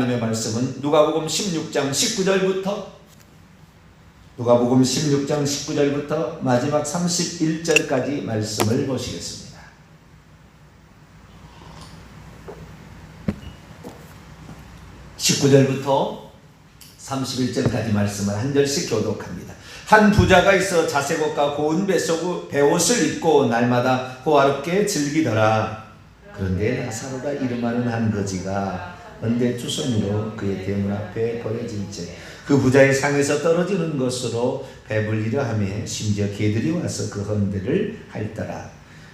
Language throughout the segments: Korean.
하나님의 말씀은 누가복음 16장 19절부터 마지막 31절까지 말씀을 보시겠습니다. 19절부터 31절까지 말씀을 한 절씩 교독합니다. 한 부자가 있어 자색 옷과 고운 베옷을 입고 날마다 호화롭게 즐기더라. 그런데 나사로가 이름하는 한 거지가 언대 투성이로 그의 대문 앞에 버려진 채 그 부자의 상에서 떨어지는 것으로 배불리려 하며 심지어 개들이 와서 그 헌대를 핥더라.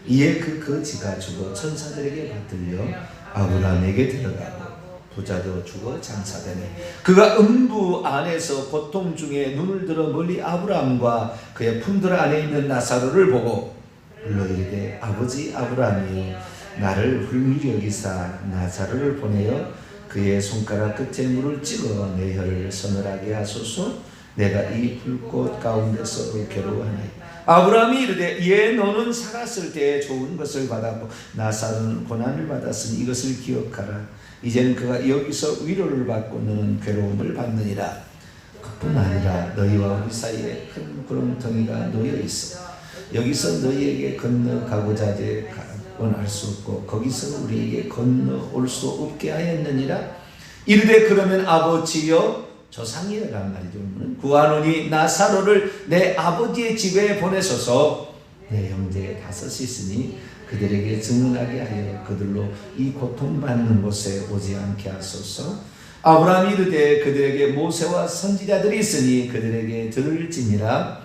이에 그 거지가 죽어 천사들에게 받들려 아브라함에게 데려가고 부자도 죽어 장사되네. 그가 음부 안에서 고통 중에 눈을 들어 멀리 아브라함과 그의 품들 안에 있는 나사로를 보고 불러 이르되 아버지 아브라함이여 나를 훌히 여기사 나사로를 보내어 그의 손가락 끝에 물을 찍어 내 혀를 서늘하게 하소서. 내가 이 불꽃 가운데서 괴로워하나이다. 아브라함이 이르되 예 너는 살았을 때 좋은 것을 받았고 나사로는 고난을 받았으니 이것을 기억하라. 이제는 그가 여기서 위로를 받고 너는 괴로움을 받느니라. 그뿐 아니라 너희와 우리 사이에 큰 구렁텅이가 놓여 있어 여기서 너희에게 건너가고자 하되 원할 수 없고 거기서 우리에게 건너올 수 없게 하였느니라. 이르되 그러면 아버지여 조상이여란 말이죠. 구하노니 나사로를 내 아버지의 집에 보내소서. 내 형제 5이 있으니 그들에게 증언하게 하여 그들로 이 고통받는 곳에 오지 않게 하소서. 아브라함이 이르되 그들에게 모세와 선지자들이 있으니 그들에게 들을지니라.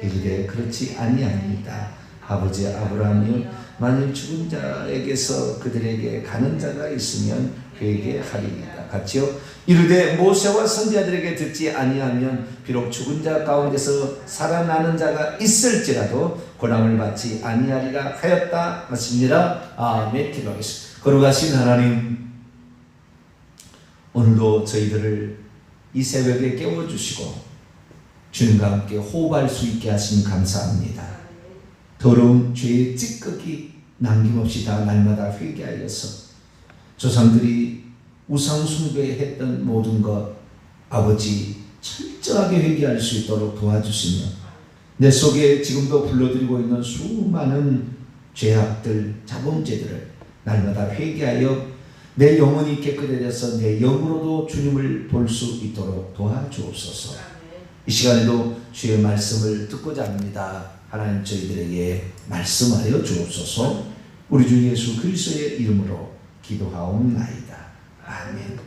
이르되 그렇지 아니하니이다. 아버지 아브라함이여 만일 죽은 자에게서 그들에게 가는 자가 있으면 회개하리이다. 같이요. 이르되 모세와 선지자들에게 듣지 아니하면 비록 죽은 자 가운데서 살아나는 자가 있을지라도 고난을 받지 아니하리라 하였다 하시니라. 아멘. 기도하겠습니다. 거룩하신 하나님, 오늘도 저희들을 이 새벽에 깨워주시고 주님과 함께 호흡할 수 있게 하시니 감사합니다. 더러운 죄의 찌꺼기 남김없이 다 날마다 회개하여서 조상들이 우상 숭배했던 모든 것 아버지 철저하게 회개할 수 있도록 도와주시며 내 속에 지금도 불러드리고 있는 수많은 죄악들, 자범죄들을 날마다 회개하여 내 영혼이 깨끗해져서 내 영으로도 주님을 볼 수 있도록 도와주옵소서. 이 시간에도 주의 말씀을 듣고자 합니다. 하나님 저희들에게 말씀하여 주옵소서. 우리 주 예수 그리스도의 이름으로 기도하옵나이다. 아멘.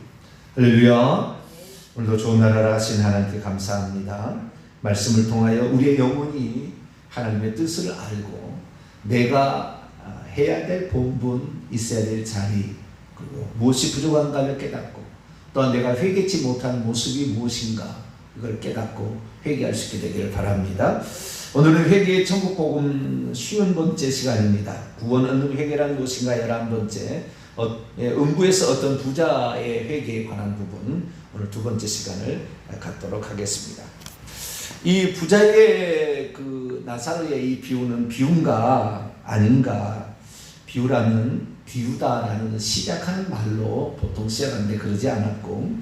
할렐루야. 오늘도 좋은 나라를 하신 하나님께 감사합니다. 말씀을 통하여 우리의 영혼이 하나님의 뜻을 알고 내가 해야 될 본분, 있어야 될 자리, 그리고 무엇이 부족한가를 깨닫고 또한 내가 회개치 못한 모습이 무엇인가 그걸 깨닫고 회개할 수 있게 되기를 바랍니다. 오늘은 회개의 천국복음 50번째 시간입니다. 구원 얻는 회개란 무엇인가 11번째 음부에서 어떤 부자의 회개에 관한 부분 오늘 2번째 시간을 갖도록 하겠습니다. 이 부자의 그 나사로의 이 비유는 비유인가 아닌가, 비유라는 비유다라는 시작하는 말로 보통 시작하는데 그러지 않았고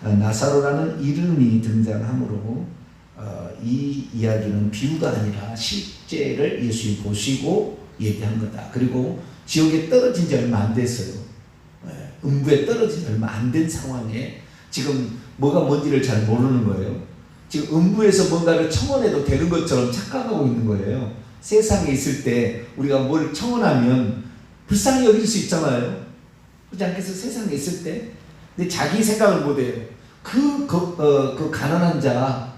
나사로라는 이름이 등장하므로 이 이야기는 비유가 아니라 실제를 예수님이 보시고 얘기한 거다. 그리고 지옥에 떨어진 지 얼마 안 됐어요. 음부에 떨어진 지 얼마 안 된 상황에 지금 뭐가 뭔지를 잘 모르는 거예요. 지금 음부에서 뭔가를 청원해도 되는 것처럼 착각하고 있는 거예요. 세상에 있을 때 우리가 뭘 청원하면 불쌍히 여길 수 있잖아요. 그렇지 않겠어요? 세상에 있을 때. 근데 자기 생각을 못해요. 그 가난한 자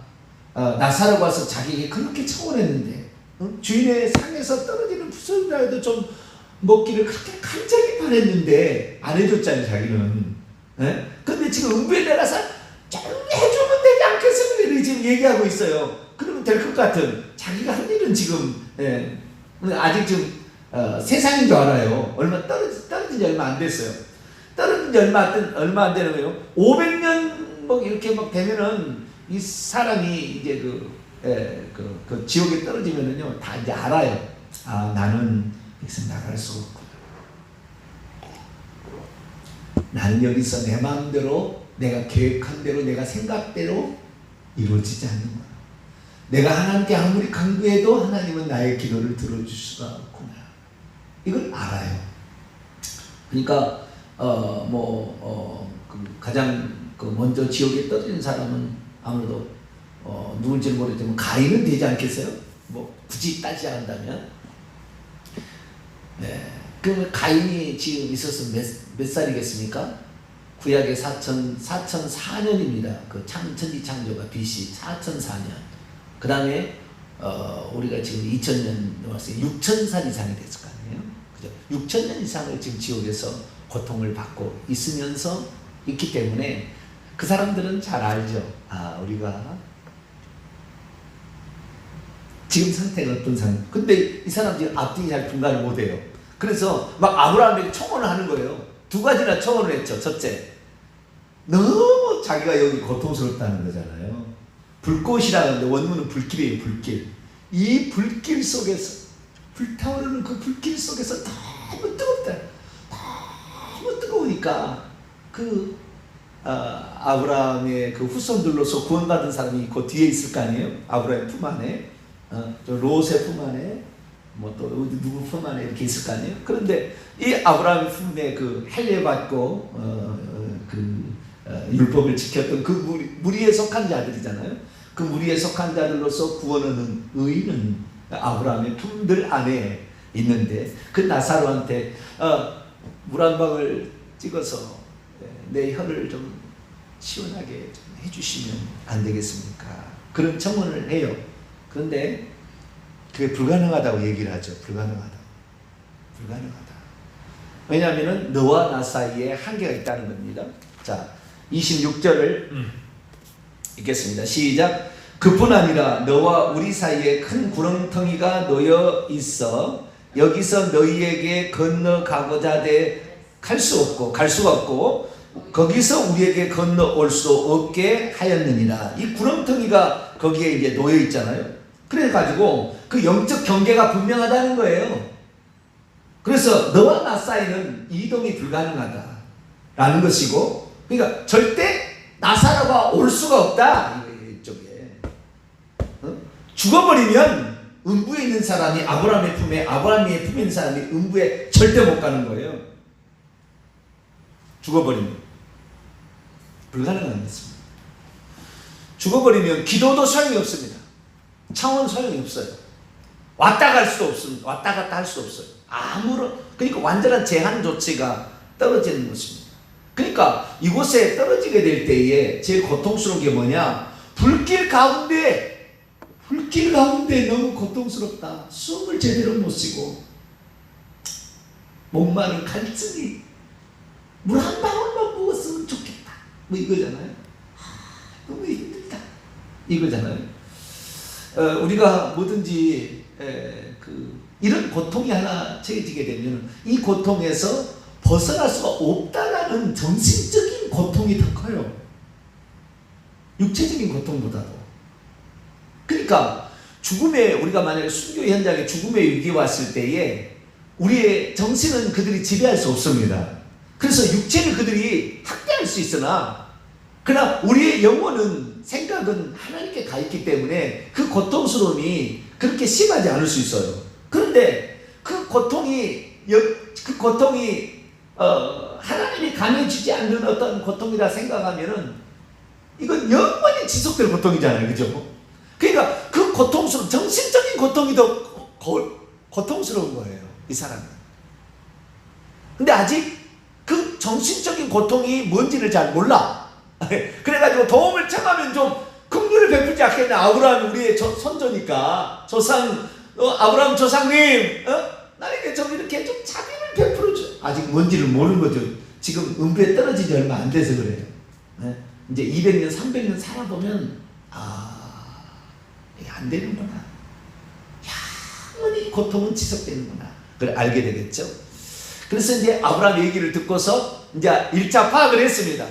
나사로가 와서 자기에게 그렇게 청원했는데 주인의 상에서 떨어지는 부서이라도 좀 먹기를 그렇게 간절히 바랬는데 안 해줬잖아요. 자기는. 근데 지금 음부에 내려서 좀 해주면 되지 않겠습니까? 지금 얘기하고 있어요. 그러면 될 것 같은 자기가 한 일은 지금 아직 좀 세상인 줄 알아요. 얼마 떨어진 지 얼마 안 됐어요. 떨어진 지 얼마 안 되는 거예요. 500년 뭐 이렇게 막 되면은 이 사람이 이제 그 지옥에 떨어지면은요 다 이제 알아요. 아 나는 여기서 나갈 수 없구나. 나는 여기서 내 마음대로 내가 계획한 대로, 내가 생각대로 이루어지지 않는 거야. 내가 하나님께 아무리 간구해도 하나님은 나의 기도를 들어줄 수가 없구나. 이걸 알아요. 그러니까 가장 먼저 지옥에 떨어진 사람은 아무래도 누군지는 모르겠지만 가인은 되지 않겠어요? 굳이 따지자한다면. 네. 그럼 가인이 지금 있어서 몇 살이겠습니까? 구약의 4004년입니다. 그 천지창조가 BC 4004년. 그 다음에 우리가 지금 2000년 왔어요. 6000살 이상이 됐을 거 아니에요? 그죠? 6000년 이상을 지금 지옥에서 고통을 받고 있으면서 있기 때문에 그 사람들은 잘 알죠. 우리가 지금 상태가 어떤 상태. 근데 이 사람 지금 앞뒤 잘 분간을 못해요. 그래서 막 아브라함에게 청혼을 하는 거예요. 두 가지나 청혼을 했죠. 첫째, 너무 자기가 여기 고통스럽다는 거잖아요. 불꽃이라는데 원문은 불길이에요. 불길. 이 불길 속에서, 불타오르는 그 불길 속에서 너무 뜨겁다. 너무 뜨거우니까 아브라함의 그 후손들로서 구원받은 사람이 그 뒤에 있을 거 아니에요? 아브라함 품 안에, 롯의 품 안에, 또 누구 품 안에 이렇게 있을 거 아니에요? 그런데 이 아브라함의 품에 그 할례받고 율법을 지켰던 그 무리에 속한 자들이잖아요. 그 무리에 속한 자들로서 구원하는 의인은 아브라함의 품들 안에 있는데, 그 나사로한테 물 한 방울 찍어서 내 혀를 좀 시원하게 좀 해주시면 안 되겠습니까? 그런 청원을 해요. 그런데 그게 불가능하다고 얘기를 하죠. 불가능하다. 왜냐하면 너와 나 사이에 한계가 있다는 겁니다. 자, 26절을 읽겠습니다. 시작. 그뿐 아니라 너와 우리 사이에 큰 구렁텅이가 놓여 있어 여기서 너희에게 건너가고자 갈 수가 없고 거기서 우리에게 건너올 수 없게 하였느니라. 이 구렁텅이가 거기에 이제 놓여 있잖아요. 그래가지고 그 영적 경계가 분명하다는 거예요. 그래서 너와 나 사이는 이동이 불가능하다라는 것이고, 그러니까 절대 나사로가 올 수가 없다. 이쪽에 죽어버리면 음부에 있는 사람이 아브라함의 품에 있는 사람이 음부에 절대 못 가는 거예요. 죽어버리면 불가능한 것입니다. 죽어버리면 기도도 소용이 없습니다. 창원 소용이 없어요. 왔다 갈 수도 없습니다. 왔다 갔다 할 수 없어요. 그러니까 완전한 제한 조치가 떨어지는 것입니다. 그러니까 이곳에 떨어지게 될 때에 제일 고통스러운 게 뭐냐? 불길 가운데 너무 고통스럽다. 숨을 제대로 못 쉬고 목마른 갈증이 물 한 방울만 부었으면 좋겠다. 이거잖아요. 너무 힘들다. 이거잖아요. 우리가 뭐든지 이런 고통이 하나 처해지게 되면 이 고통에서 벗어날 수가 없다라는 정신적인 고통이 더 커요. 육체적인 고통보다도. 그러니까 우리가 만약에 순교 현장에 죽음의 위기 왔을 때에 우리의 정신은 그들이 지배할 수 없습니다. 그래서 육체를 그들이 학대할 수 있으나, 그러나 우리의 영혼은, 생각은 하나님께 가 있기 때문에 그 고통스러움이 그렇게 심하지 않을 수 있어요. 그런데 그 고통이 하나님이 강해지지 않는 어떤 고통이라 생각하면은 이건 영원히 지속될 고통이잖아요. 그죠? 그러니까 그 정신적인 고통이 더 고통스러운 거예요. 이 사람은. 근데 아직 그 정신적인 고통이 뭔지를 잘 몰라. 그래가지고 도움을 청하면 좀 긍휼을 베풀지 않겠냐. 아브라함이 우리의 선조니까 아브라함 조상님, 나에게 좀 이렇게 좀 자비를 베풀어줘. 아직 뭔지를 모르는 거죠. 지금 음부에 떨어진 지 얼마 안 돼서 그래요. 이제 200년 300년 살아보면 이게 안 되는구나. 영원히 고통은 지속되는구나. 그걸 알게 되겠죠. 그래서 이제 아브라함 얘기를 듣고서 이제 1차 파악을 했습니다.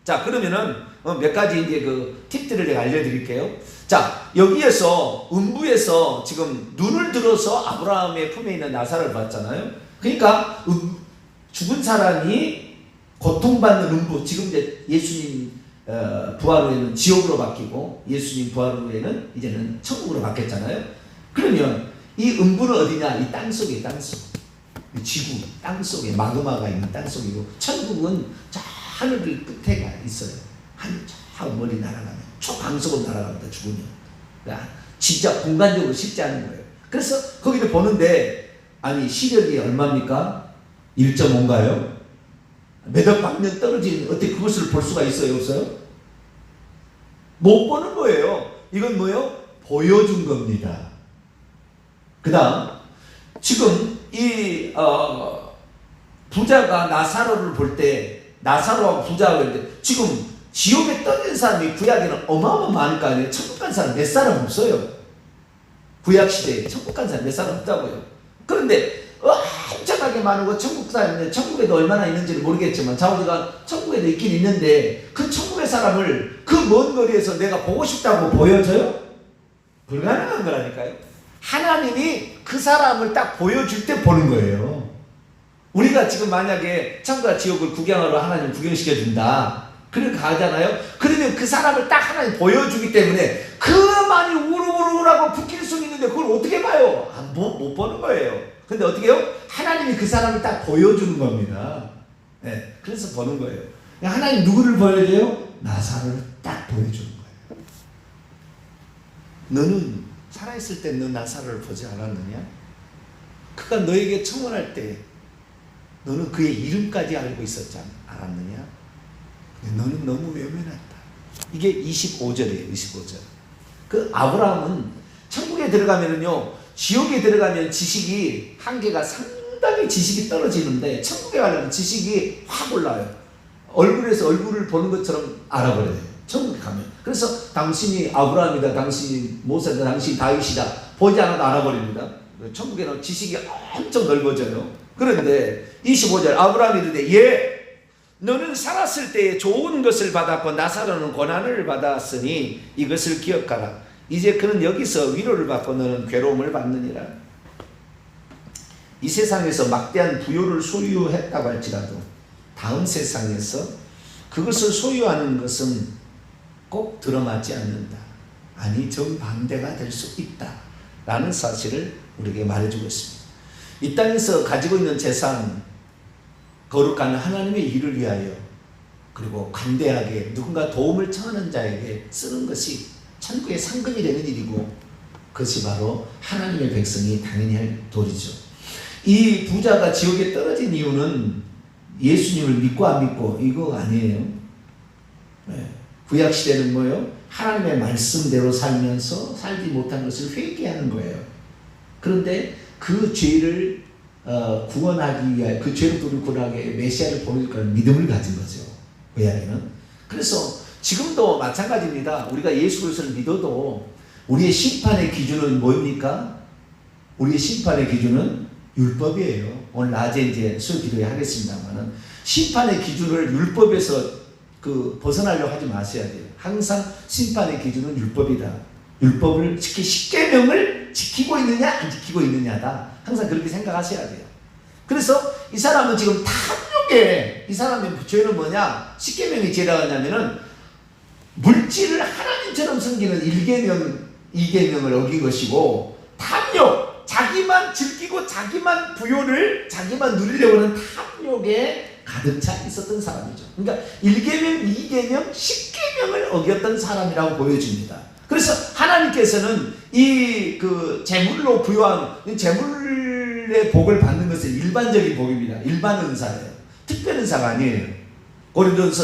자, 그러면은 몇 가지 이제 그 팁들을 제가 알려드릴게요. 자, 여기에서 음부에서 지금 눈을 들어서 아브라함의 품에 있는 나사를 봤잖아요. 그러니까 죽은 사람이 고통받는 음부, 지금 이제 예수님 부활 후에는 지옥으로 바뀌고 예수님 부활 후에는 이제는 천국으로 바뀌었잖아요. 그러면 이 음부는 어디냐? 이 땅속에, 땅속. 이 지구, 땅속에 마그마가 있는 땅속이고, 천국은 저 하늘 끝에가 있어요. 하늘 저 멀리 날아가면, 초강속으로 날아갑니다. 죽으면. 그러니까 진짜 공간적으로 쉽지 않은 거예요. 그래서 거기를 보는데, 아니 시력이 얼마입니까? 1.5인가요? 몇억 광년 떨어진, 어떻게 그것을 볼 수가 있어요? 없어요? 못 보는 거예요. 이건 뭐예요? 보여준 겁니다. 그 다음, 지금 이 부자가 나사로를 볼 때, 나사로하고 부자가 볼 때, 지금 지옥에 떠진 사람이 구약에는 어마어마한 거 아니에요? 천국 간 사람 몇 사람 없어요. 구약 시대에 천국 간 사람 몇 사람 없다고요. 그런데 엄청나게 많은 천국 사람인데, 천국에도 얼마나 있는지는 모르겠지만 자우리가 천국에도 있긴 있는데, 그 천국의 사람을 그 먼 거리에서 내가 보고 싶다고 보여줘요? 불가능한 거라니까요. 하나님이 그 사람을 딱 보여줄 때 보는 거예요. 우리가 지금 만약에 천국과 지옥을 구경하러 하나님 구경시켜준다, 그렇게 가잖아요. 그러면 그 사람을 딱 하나님 보여주기 때문에 그 많이 우르르르하고 붙길 수 있는데 그걸 어떻게 봐요? 못 보는 거예요. 근데 어떻게 해요? 하나님이 그 사람을 딱 보여주는 겁니다. 네, 그래서 보는 거예요. 하나님 누구를 보여줘요? 나사로를 딱 보여주는 거예요. 너는 살아있을 때 너 나사로를 보지 않았느냐? 그가 너에게 청혼할 때 너는 그의 이름까지 알고 있었지 않았느냐? 너는 너무 외면했다. 이게 25절이에요. 25절. 그 아브라함은 천국에 들어가면은요, 지옥에 들어가면 지식이 한계가 상당히 지식이 떨어지는데, 천국에 가려면 지식이 확 올라요. 얼굴에서 얼굴을 보는 것처럼 알아버려요. 천국에 가면. 그래서 당신이 아브라함이다, 당신이 모세다, 당신이 다윗이다, 보지 않아도 알아버립니다. 천국에는 지식이 엄청 넓어져요. 그런데 25절, 아브라함이 이르되 예, 너는 살았을 때에 좋은 것을 받았고 나사로는 고난을 받았으니 이것을 기억하라. 이제 그는 여기서 위로를 받고 너는 괴로움을 받느니라. 이 세상에서 막대한 부요를 소유했다고 할지라도 다음 세상에서 그것을 소유하는 것은 꼭 들어맞지 않는다. 아니 정반대가 될 수 있다 라는 사실을 우리에게 말해주고 있습니다. 이 땅에서 가지고 있는 재산, 거룩한 하나님의 일을 위하여, 그리고 관대하게 누군가 도움을 청하는 자에게 쓰는 것이 천국의 상급이 되는 일이고, 그것이 바로 하나님의 백성이 당연히 할 도리죠. 이 부자가 지옥에 떨어진 이유는 예수님을 믿고 안 믿고 이거 아니에요. 네. 구약 시대는 뭐예요? 하나님의 말씀대로 살면서 살지 못한 것을 회개하는 거예요. 그런데 그 죄를 구원하기 위하여, 그 죄를 구원하기 위해 메시아를 보낼 거라는 믿음을 가진 거죠. 구약에는. 그래서 지금도 마찬가지입니다. 우리가 예수 그리스도를 믿어도 우리의 심판의 기준은 뭡니까? 우리의 심판의 기준은 율법이에요. 오늘 낮에 이제 수요 기도회 하겠습니다만은, 심판의 기준을 율법에서 벗어나려고 하지 마셔야 돼요. 항상 심판의 기준은 율법이다. 율법을 특히 십계명을 지키고 있느냐 안 지키고 있느냐다. 항상 그렇게 생각하셔야 돼요. 그래서 이 사람은 지금 탐욕에, 이 사람의 죄는 뭐냐? 십계명이 죄라고 하냐면은 물질을 하나님처럼 섬기는 1계명, 2계명을 어긴 것이고, 탐욕, 자기만 즐기고 자기만 부요를 자기만 누리려고 하는 탐욕에 가득 차 있었던 사람이죠. 그러니까 1계명, 2계명, 10계명을 어겼던 사람이라고 보여집니다. 그래서 하나님께서는 이 재물로 부요한, 재물의 복을 받는 것은 일반적인 복입니다. 일반 은사예요. 특별 은사가 아니에요. 고린도서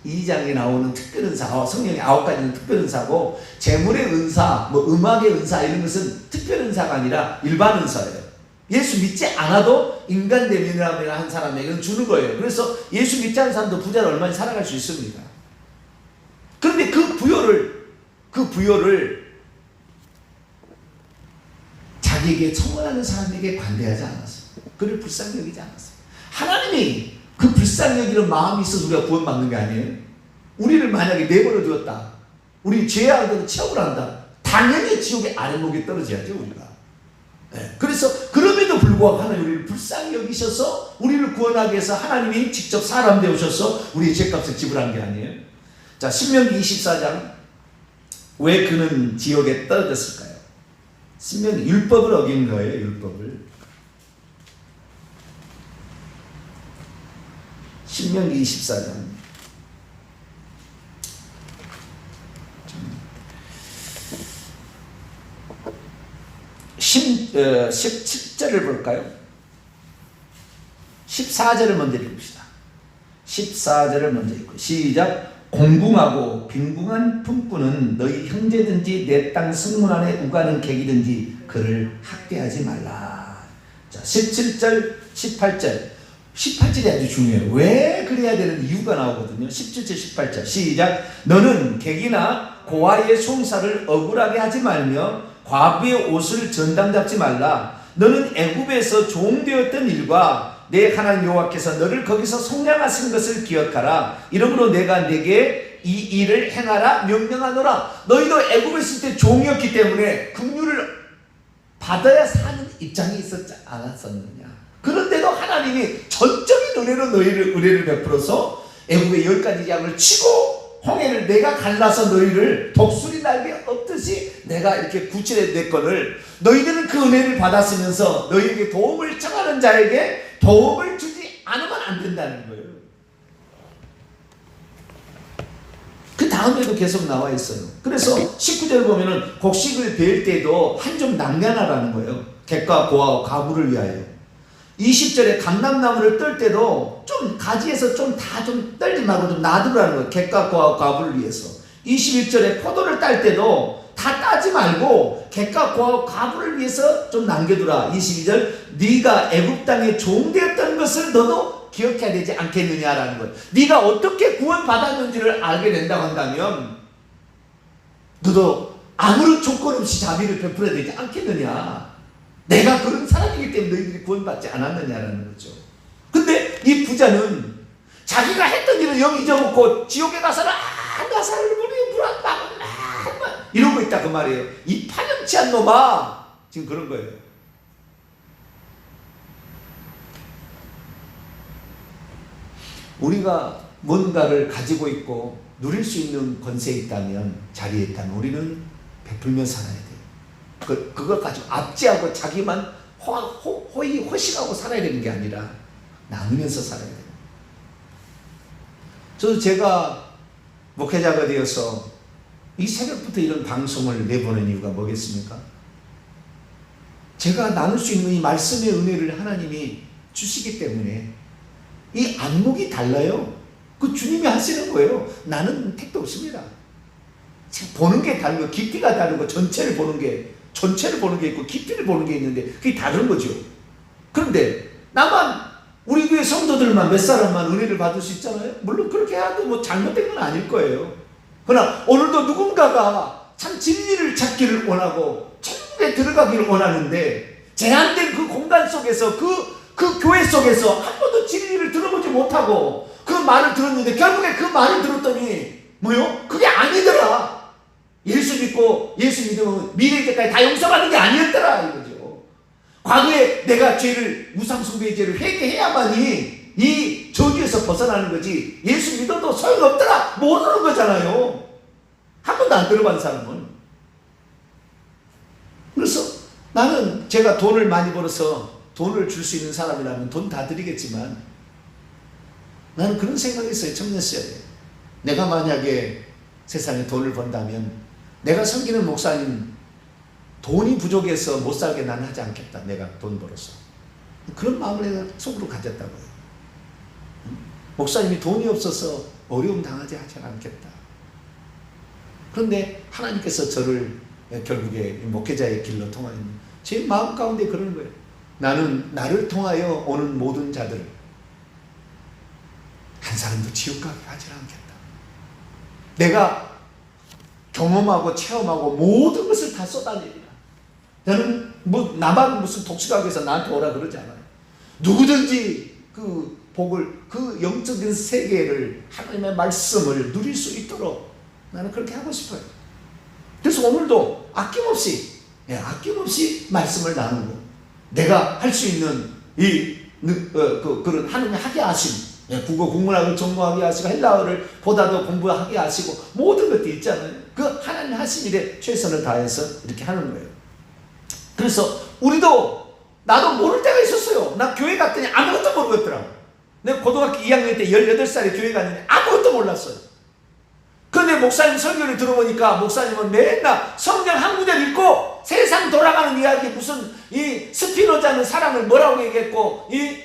12장에 나오는 특별 은사, 성령의 9가지는 특별 은사고, 재물의 은사, 음악의 은사 이런 것은 특별 은사가 아니라 일반 은사예요. 예수 믿지 않아도 인간 대면이라는 한 사람에게는 주는 거예요. 그래서 예수 믿지 않은 사람도 부자로 얼마나 살아갈 수 있습니다. 그런데 그 부여를 자기에게 청원하는 사람에게 관대하지 않았어요. 그를 불쌍히 여기지 않았어요. 하나님이 그 불쌍히 여기는 마음이 있어서 우리가 구원받는 게 아니에요. 우리를 만약에 내버려 두었다, 우리 죄악으로 취업을 한다, 당연히 지옥의 아랫목에 떨어져야죠, 우리가. 네. 그래서 그럼에도 불구하고 하나님 우리를 불쌍히 여기셔서 우리를 구원하기 위해서 하나님이 직접 사람 되오셔서 우리의 죄값을 지불한 게 아니에요. 자, 신명기 24장. 왜 그는 지옥에 떨어졌을까요? 신명기 율법을 어긴 거예요. 율법을. 신명기 24장 17절을 볼까요? 14절을 먼저 읽읍시다. 14절을 먼저 읽고 시작. 공궁하고 빈궁한 품꾼은 너희 형제든지 내 땅 성문 안에 우가는 객이든지 그를 학대하지 말라. 자, 17절 18절 18절이 아주 중요해요. 왜 그래야 되는 이유가 나오거든요. 17절 18절 시작. 너는 객이나 고아의 송사를 억울하게 하지 말며 과부의 옷을 전당 잡지 말라. 너는 애굽에서 종되었던 일과 내 하나님 여호와께서 너를 거기서 속량하신 것을 기억하라. 이러므로 내가 내게 이 일을 행하라 명령하노라. 너희도 애굽에 있을 때 종이었기 때문에 긍휼을 받아야 사는 입장이 있었지 않았었느냐. 그런데도 하나님이 전적인 은혜로 너희를 의뢰를 베풀어서 애굽의 10가지 양을 치고 홍해를 내가 갈라서 너희를 독수리 날개 없듯이 내가 이렇게 구출해 냈거늘 너희들은 그 은혜를 받았으면서 너희에게 도움을 청하는 자에게 도움을 주지 않으면 안 된다는 거예요. 그 다음에도 계속 나와 있어요. 그래서 19절 보면은 곡식을 베을 때도 한 좀 낭량하라는 거예요. 객과 고아와 가부를 위하여. 20절에 감람나무를 뜰 때도 좀 가지에서 좀 다 좀 떨지 말고 좀 놔두라는 거예요. 객과 고아와 가부를 위해서. 21절에 포도를 딸 때도 다 따지 말고 객과 고아와 가부를 위해서 좀 남겨두라. 22절 네가 애굽 땅에 종되었던 것을 너도 기억해야 되지 않겠느냐라는 거예요. 네가 어떻게 구원받았는지를 알게 된다고 한다면 너도 아무런 조건 없이 자비를 베풀어야 되지 않겠느냐. 내가 그런 사람이기 때문에 너희들이 구원받지 않았느냐라는 거죠. 근데 이 부자는 자기가 했던 일을 영 잊어먹고 지옥에 가서는 나사를 부리고 불안하고 이러고 있다 그 말이에요. 이 파렴치한 놈아. 지금 그런 거예요. 우리가 뭔가를 가지고 있고 누릴 수 있는 권세에 있다면, 자리에 있다면 우리는 베풀며 살아야 돼요. 그걸 가지고 압제하고 자기만 호의호식하고 살아야 되는 게 아니라 나누면서 살아야 돼요. 저도 제가 목회자가 되어서 이 새벽부터 이런 방송을 내보낸 이유가 뭐겠습니까? 제가 나눌 수 있는 이 말씀의 은혜를 하나님이 주시기 때문에 이 안목이 달라요. 그 주님이 하시는 거예요. 나는 택도 없습니다. 보는 게 다르고 깊이가 다르고 전체를 보는 게 있고 깊이를 보는 게 있는데 그게 다른 거죠. 그런데 나만 우리 교회 성도들만 몇 사람만 은혜를 받을 수 있잖아요. 물론 그렇게 해도 뭐 잘못된 건 아닐 거예요. 그러나 오늘도 누군가가 참 진리를 찾기를 원하고 천국에 들어가기를 원하는데 제한된 그 공간 속에서 그 교회 속에서 한 번도 진리를 들어보지 못하고 그 말을 들었는데 결국에 그 말을 들었더니 뭐요? 그게 아니더라. 예수 믿고 예수 믿으면 미래 때까지 다 용서받는 게 아니었더라 이거죠. 과거에 내가 우상숭배의 죄를 회개해야만이 이 저주에서 벗어나는 거지 예수 믿어도 소용없더라 모르는 거잖아요. 한 번도 안 들어본 사람은. 그래서 나는 제가 돈을 많이 벌어서 돈을 줄 수 있는 사람이라면 돈 다 드리겠지만 나는 그런 생각이 있어요. 청년시절에 내가 만약에 세상에 돈을 번다면 내가 섬기는 목사님 돈이 부족해서 못 살게 나는 하지 않겠다. 내가 돈 벌어서. 그런 마음을 내가 속으로 가졌다고요. 목사님이 돈이 없어서 어려움 당하지 않겠다. 그런데 하나님께서 저를 결국에 목회자의 길로 통하는 제 마음 가운데 그러는 거예요. 나는 나를 통하여 오는 모든 자들 한 사람도 지옥 가게 하지 않겠다. 내가 경험하고 체험하고 모든 것을 다 쏟아내리라. 나는 나만 무슨 독식하기 위해서 나한테 오라 그러지 않아요. 누구든지 그 복을, 그 영적인 세계를, 하나님의 말씀을 누릴 수 있도록 나는 그렇게 하고 싶어요. 그래서 오늘도 아낌없이 말씀을 나누고 내가 할 수 있는 그런 하느님의 하게 하심, 국어 국문학을 전공하게 하시고 헬라어를 보다도 공부하게 하시고 모든 것들이 있잖아요. 그 하나님 하신 일에 최선을 다해서 이렇게 하는 거예요. 그래서 나도 모를 때가 있었어요. 나 교회 갔더니 아무것도 모르겠더라고. 내가 고등학교 2학년 때 18살에 교회 갔는데 아무것도 몰랐어요. 그런데 목사님 설교를 들어보니까 목사님은 맨날 성경 한 구절 읽고 세상 돌아가는 이야기, 무슨 이 스피노자는 사랑을 뭐라고 얘기했고 이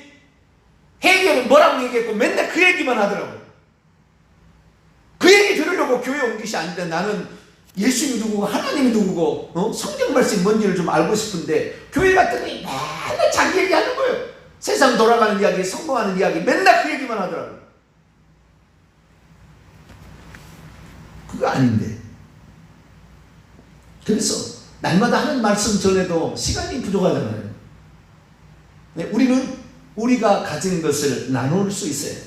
헤겔은 뭐라고 얘기했고 맨날 그 얘기만 하더라고요. 그 얘기 들으려고 교회 온 것이 아닌데 나는 예수님이 누구고 하나님이 누구고 성경 말씀이 뭔지를 좀 알고 싶은데 교회 갔더니 맨날 자기 얘기하는 거예요. 세상 돌아가는 이야기, 성공하는 이야기 맨날 그 얘기만 하더라고요. 그거 아닌데. 그래서 날마다 하는 말씀 전에도 시간이 부족하잖아요. 우리가 가진 것을 나눌 수 있어야 돼요.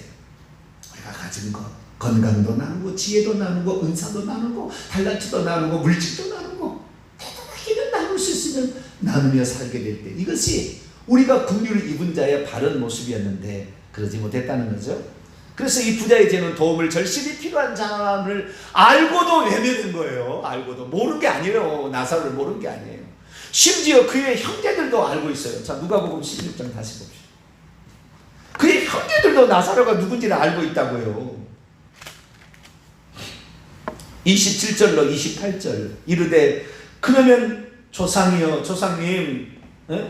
우리가 가진 것, 건강도 나누고 지혜도 나누고 은사도 나누고 달란트도 나누고 물질도 나누고 대단하게는 나눌 수 있으면 나누며 살게 될 때 이것이 우리가 긍휼을 입은 자의 바른 모습이었는데 그러지 못했다는 거죠. 그래서 이 부자의 죄는 도움을 절실히 필요한 사람을 알고도 외면한 거예요. 알고도 모르는 게 아니에요. 나사로를 모르는 게 아니에요. 심지어 그의 형제들도 알고 있어요. 자, 누가복음 16장 다시 봅시다. 그의 형제들도 나사로가 누군지를 알고 있다고요. 27절로 28절 이르되 그러면 조상이여, 조상님,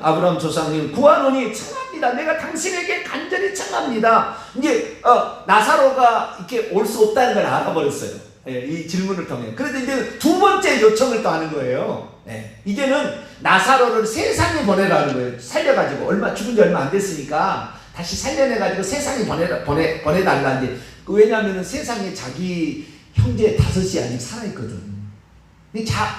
아브라함 조상님 구하노니 청합니다. 내가 당신에게 간절히 청합니다. 이제 나사로가 이렇게 올 수 없다는 걸 알아버렸어요. 이 질문을 통해. 그래도 이제 두 번째 요청을 또 하는 거예요. 이제는 나사로를 세상에 보내라는 거예요. 살려가지고 죽은 지 얼마 안 됐으니까 다시 살려내가지고 세상에 보내달라는데, 왜냐하면 세상에 자기 형제 5이 아직 살아있거든.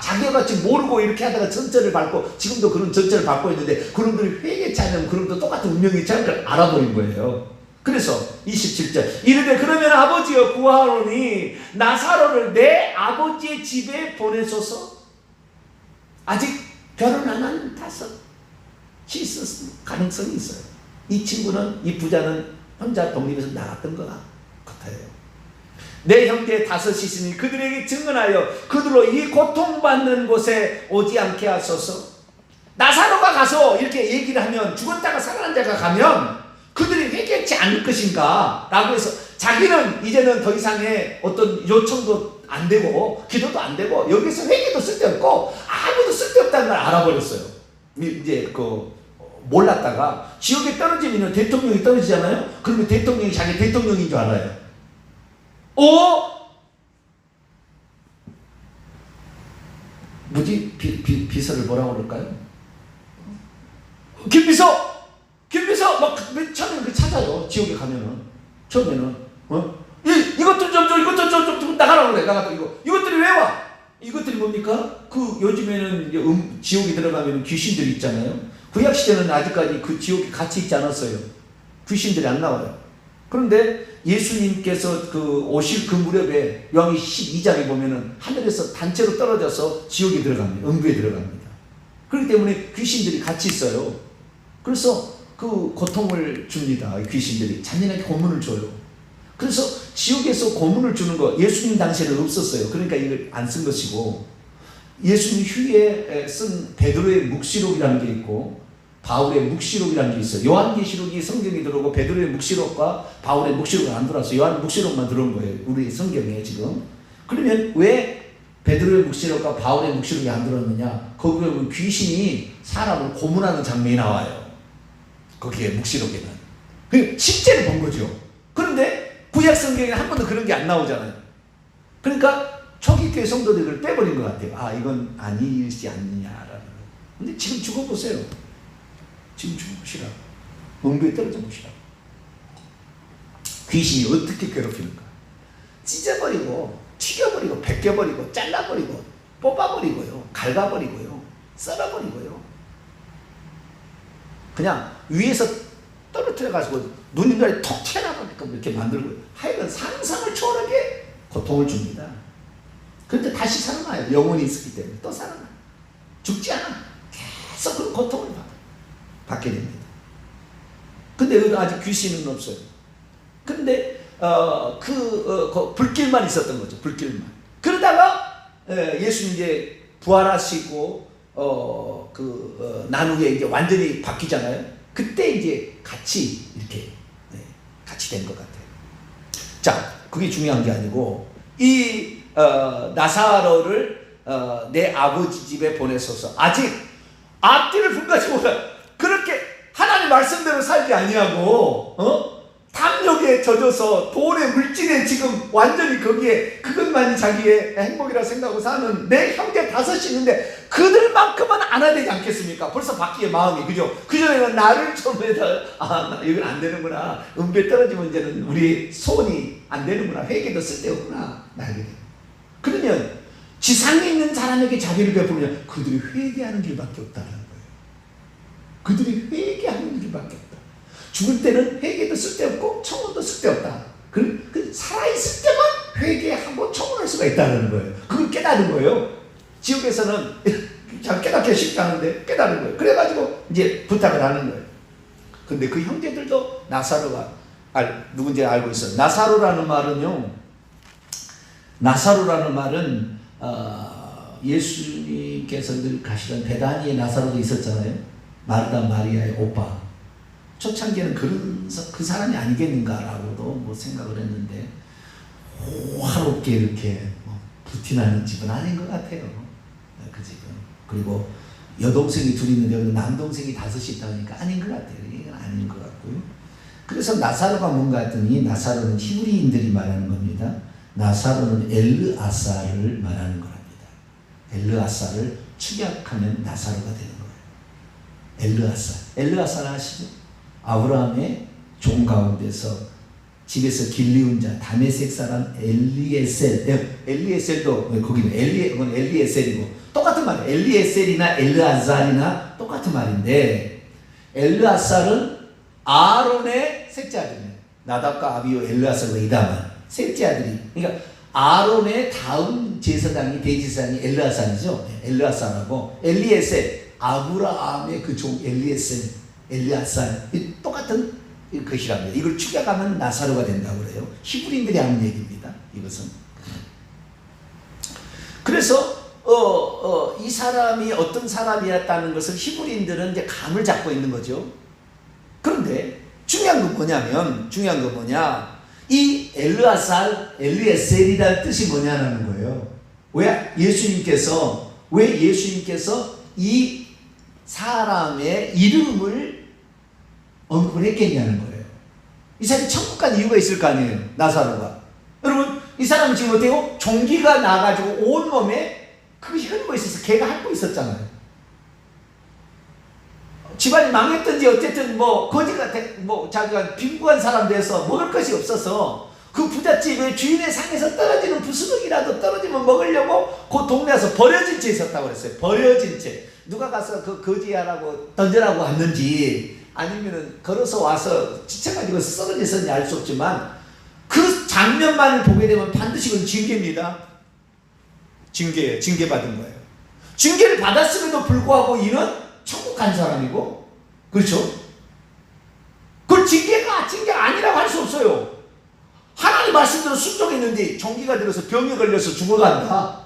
자기가 지금 모르고 이렇게 하다가 전철을 밟고, 지금도 그런 전철을 밟고 있는데 그놈들이 회개치 않으면 그놈도 똑같은 운명이 있다는 걸 알아버린 거예요. 그래서 27절 이르되 그러면 아버지여 구하노니 나사로를 내 아버지의 집에 보내소서. 아직 결혼 안 한 5이 있을 가능성이 있어요. 이 친구는, 이 부자는 혼자 독립해서 나갔던 것 같아요. 내 형제 5이 있으니 그들에게 증언하여 그들로 이 고통받는 곳에 오지 않게 하소서. 나사로가 가서 이렇게 얘기를 하면, 죽었다가 살아난 자가 가면 그들이 회개치 않을 것인가 라고 해서 자기는 이제는 더 이상의 어떤 요청도 안 되고 기도도 안 되고 여기서 회개도 쓸데없고 아무도 쓸데없다는 걸 알아버렸어요. 이제 몰랐다가 지옥에 떨어지면 대통령이 떨어지잖아요. 그러면 대통령이 자기 대통령인 줄 알아요. 뭐지? 비서를 뭐라고 그럴까요? 김비서 막 처음에는 찾아요. 지옥에 가면은 처음에는 이것들 좀 나가라고 그래. 이것들이 왜 와? 이것들이 뭡니까? 요즘에는 이제 지옥에 들어가면 귀신들이 있잖아요. 구약 시대는 아직까지 그 지옥에 같이 있지 않았어요. 귀신들이 안 나와요. 그런데 예수님께서 오실 그 무렵에 요한이 12장에 보면은 하늘에서 단체로 떨어져서 지옥에 들어갑니다. 음부에 들어갑니다. 그렇기 때문에 귀신들이 같이 있어요. 그래서 그 고통을 줍니다. 귀신들이 잔인하게 고문을 줘요. 그래서 지옥에서 고문을 주는 거 예수님 당시에는 없었어요. 그러니까 이걸 안 쓴 것이고, 예수님 후에 쓴 베드로의 묵시록이라는 게 있고 바울의 묵시록이라는 게 있어요. 요한계시록이 성경에 들어오고 베드로의 묵시록과 바울의 묵시록은 안 들어왔어요. 요한 묵시록만 들어온 거예요. 우리 성경에 지금. 그러면 왜 베드로의 묵시록과 바울의 묵시록이 안 들어왔느냐? 거기에 보면 귀신이 사람을 고문하는 장면이 나와요. 거기에 묵시록에는. 실제로 본 거죠. 그런데 구약 성경에 한 번도 그런 게 안 나오잖아요. 그러니까 초기 교회 성도들이 그걸 빼버린 것 같아요. 이건 아니지 않느냐라는. 근데 지금 죽어보세요. 지금 죽어보시라. 음부에 떨어져 보시라. 귀신이 어떻게 괴롭히는가. 찢어버리고 튀겨버리고 벗겨버리고 잘라버리고 뽑아버리고요. 갈가버리고요. 썰어버리고요. 그냥 위에서 떨어뜨려가지고 눈인간이 톡 튀어나가게끔 이렇게 만들고, 하여간 상상을 초월하게 고통을 줍니다. 그런데 다시 살아나요. 영혼이 있었기 때문에 또 살아나요. 죽지 않아. 계속 그 고통을 받게 됩니다. 근데 아직 귀신은 없어요. 근데 그 불길만 있었던 거죠. 불길만. 그러다가 예수님 이제 부활하시고 난 후에 이제 완전히 바뀌잖아요. 그때 이제 같이 이렇게 같이 된 것 같아요. 자, 그게 중요한 게 아니고 이 나사로를 내 아버지 집에 보내소서. 아직 앞뒤를 분간하지 못한 그렇게 하나님 말씀대로 살지 아니하고 탐욕에 젖어서 돈의 물질에 지금 완전히 거기에 그것만이 자기의 행복이라고 생각하고 사는 내 형제 5이 있는데 그들만큼은 안 해야 되지 않겠습니까? 벌써 바뀌게 마음이, 그죠? 그전에는 나를 좀 해서 이건 안 되는구나, 은배 떨어지면 이제는 우리 소원이 안 되는구나, 회개도 쓸데없구나 알게 돼요. 그러면 지상에 있는 사람에게 자비를 베푸면 그들이 회개하는 길밖에 없다는 거예요. 그들이 회개하는 길밖에 없다. 죽을 때는 회개도 쓸데없고 청혼도 쓸데없다. 살아있을 때만 회개하고 청혼할 수가 있다는 거예요. 그걸 깨달은 거예요. 지옥에서는 잘 깨닫기 쉽지 않은데 깨달은 거예요. 그래가지고 이제 부탁을 하는 거예요. 근데 그 형제들도 나사로가 누군지 알고 있어요. 나사로라는 말은 예수님께서 늘 가시던 베다니에 나사로도 있었잖아요. 마르다 마리아의 오빠. 초창기에는 그 사람이 아니겠는가라고도 생각을 했는데 호화롭게 이렇게 부티나는 집은 아닌 것 같아요. 그 집은. 그리고 여동생이 둘이 있는데 여기 남동생이 5이 있다 보니까 아닌 것 같아요. 이건 아닌 것 같고요. 그래서 나사로가 뭔가 했더니 나사로는 히브리인들이 말하는 겁니다. 나사로는 엘르아사를 말하는 거랍니다. 엘르아사를 축약하면 나사로가 되는 거예요. 엘르아사를 아시죠? 아브라함의 종 가운데서 집에서 길리운 자 다메섹 사람 엘리에셀도 거기는 그건 엘리에셀이고 똑같은 말이에요. 엘리에셀이나 엘르아살이나 똑같은 말인데 엘르아살은 아론의 셋째 아들이에요. 나답과 아비오 엘르아살과 이다만 셋째 아들이. 그러니까 아론의 다음 제사장이 대제사장이 엘르아살이죠. 엘르아살하고 엘리에셀 아브라함의 그 종 엘리아살 똑같은 것이랍니다. 이걸 축약하면 나사로가 된다고 그래요. 히브리인들이 하는 얘기입니다. 이것은. 그래서 이 사람이 어떤 사람이었다는 것을 히브리인들은 이제 감을 잡고 있는 거죠. 그런데 중요한 건 뭐냐? 이 엘리에셀이라는 뜻이 뭐냐는 거예요. 왜 예수님께서 이 사람의 이름을 언급을 했겠냐는 거예요. 이 사람이 천국 간 이유가 있을 거 아니에요. 나사로가. 여러분, 이 사람은 지금 어때요? 종기가 나가지고 온몸에 그것이 흐르고 있어서 걔가 핥고 있었잖아요. 집안이 망했든지 어쨌든 거지 같아, 자기가 빈부한 사람 돼서 먹을 것이 없어서 그 부잣집에 주인의 상에서 떨어지는 부스럭이라도 떨어지면 먹으려고 그 동네에서 버려진 채 있었다고 그랬어요. 버려진 채. 누가 가서 그 거지하라고 던져라고 왔는지 아니면은 걸어서 와서 지쳐가지고 쓰러졌는지 알 수 없지만 그 장면만을 보게 되면 반드시 그건 징계입니다. 징계예요. 징계받은 거예요. 징계를 받았음에도 불구하고 이는 천국 간 사람이고, 그렇죠? 그 징계가 아니라고 할 수 없어요. 하나님 말씀대로 순종했는데 종기가 들어서 병에 걸려서 죽어간다.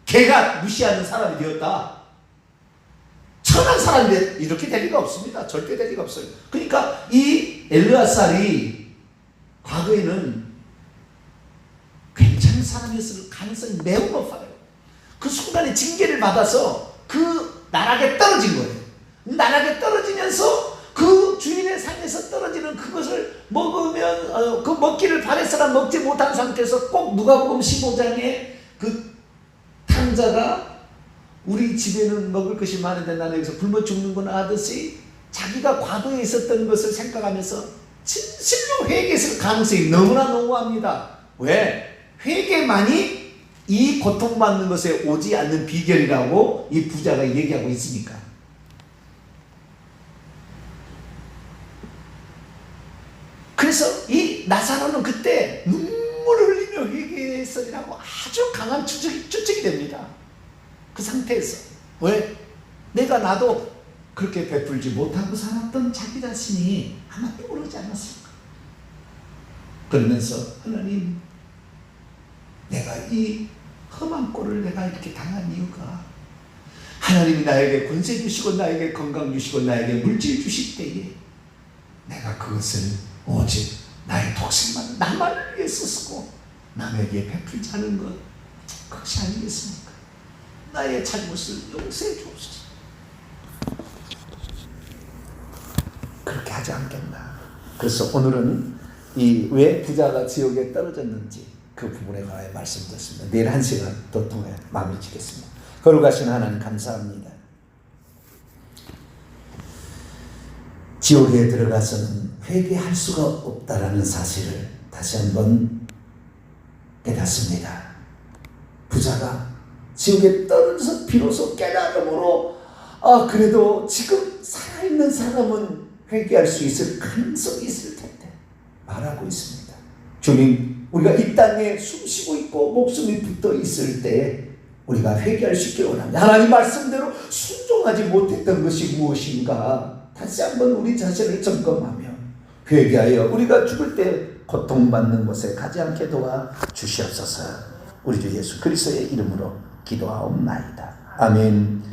걔가 무시하는 사람이 되었다. 천한 사람인데 이렇게 될 리가 없습니다. 절대 될 리가 없어요. 그러니까 이 엘르아살이 과거에는 괜찮은 사람이었을 가능성이 매우 높아요. 그 순간에 징계를 받아서 그 나락에 떨어진 거예요. 나락에 떨어지면서 그 주인의 상에서 떨어지는 그것을 먹으면 그 먹기를 바랬으나 먹지 못한 상태에서 꼭 누가복음 15장에 그 탕자가 우리 집에는 먹을 것이 많은데 나는 여기서 굶어 죽는구나 하듯이 자기가 과거에 있었던 것을 생각하면서 진실로 회개했을 가능성이 너무나 농후합니다. 왜? 회개만이 이 고통받는 것에 오지 않는 비결이라고 이 부자가 얘기하고 있으니까. 그래서 이 나사로는 그때 눈물을 흘리며 회개했으리라고 아주 강한 추측이 됩니다. 그 상태에서. 왜? 나도 그렇게 베풀지 못하고 살았던 자기 자신이 아마 떠오르지 않았을까. 그러면서 하나님, 내가 이 험한 꼴을 내가 이렇게 당한 이유가 하나님이 나에게 권세 주시고 나에게 건강 주시고 나에게 물질 주실 때에 내가 그것을 오직 나의 독생만 나만을 위해서 쓰고 남에게 베풀지 않은 것, 그것이 아니겠습니까? 나의 잘못을 용서해 주옵소서. 그렇게 하지 않겠나. 그래서 오늘은 이 왜 부자가 지옥에 떨어졌는지 그 부분에 관하여 말씀드렸습니다. 내일 1시간 더 통해 마무리 짓겠습니다. 거룩하신 하나님 감사합니다. 지옥에 들어가서는 회개할 수가 없다라는 사실을 다시 한번 깨닫습니다. 부자가 지옥에 떨어져서 비로소 깨달음으로 그래도 지금 살아있는 사람은 회개할 수 있을 가능성이 있을 텐데 말하고 있습니다. 주님, 우리가 이 땅에 숨쉬고 있고 목숨이 붙어 있을 때 우리가 회개할 수 있기를 원합니다. 하나님 말씀대로 순종하지 못했던 것이 무엇인가 다시 한번 우리 자신을 점검하며 회개하여 우리가 죽을 때 고통받는 곳에 가지 않게 도와 주시옵소서. 우리 주 예수 그리스도의 이름으로 기도하옵나이다. 아멘.